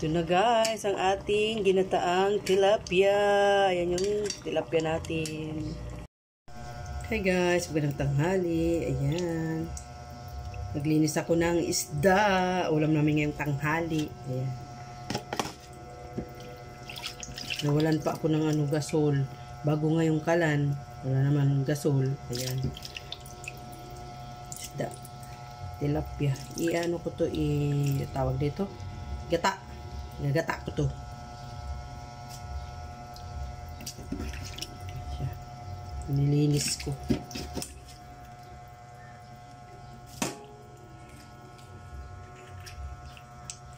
Ito na guys, ang ating ginataang tilapia. Ayan yung tilapia natin. Hey guys, magandang tanghali. Ayan. Naglinis ako ng isda. Ulam namin ngayong tanghali. Ayan. Nawalan pa ako ng gasol. Bago ngayong kalan. Wala naman gasol. Ayan. Isda. Tilapia. I-ano ko to, tawag dito. Gata. Nagata ko to. Nilinis ko.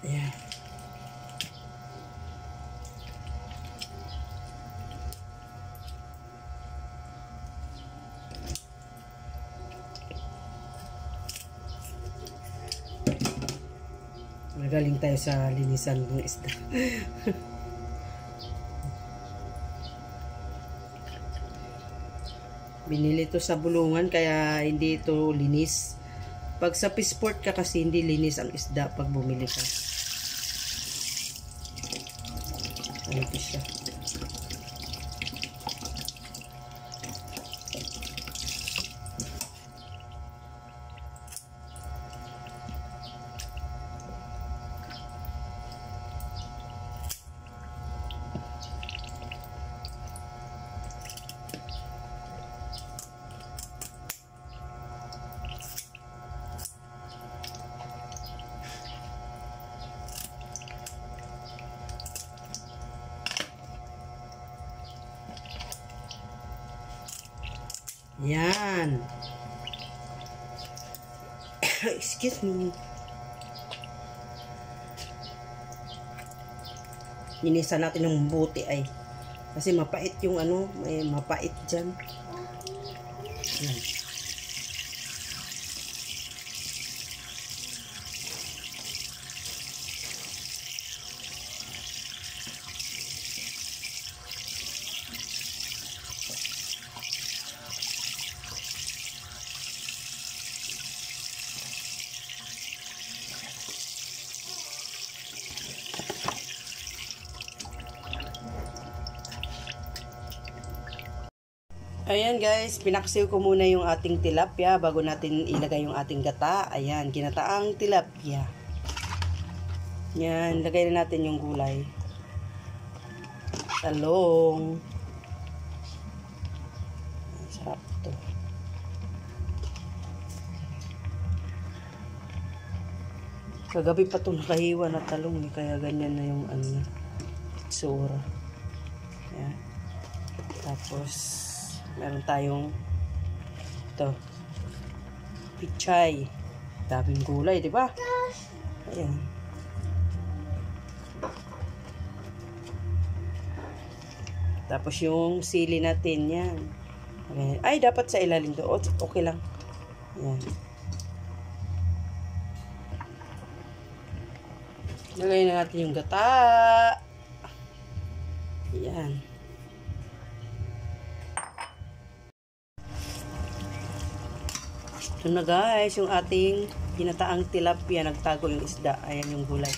Ayan. Magaling tayo sa linisan ng isda. Binili to sa bulungan kaya hindi ito linis. Pag sa Peaceport ka kasi hindi linis ang isda pag bumili ka. Ito siya. Yan. Excuse me. Linisan natin ng buti ay. Kasi mapait yung may mapait dyan. Yan. Ayan guys, pinaksiw ko muna yung ating tilapia bago natin ilagay yung ating gata. Ayan, ginataang tilapia. Yan, lagay na natin yung gulay. Talong. Sarap to. Kagabi pa ito nakahiwa na talong kaya ganyan na yung itsura. Ayan. Tapos meron tayong ito, pichay. Daming gulay, di ba? Ayan. Tapos yung sili natin, yan. Ayan. Ay, dapat sa ilalim doon. Okay lang. Ayan. Lagay na natin yung gata. Ayan. Ito na guys, yung ating ginataang tilapia, nagtago yung isda. Ayan yung gulay.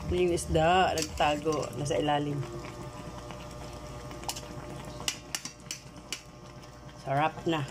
Ito yung isda, nagtago, nasa ilalim. Sarap na.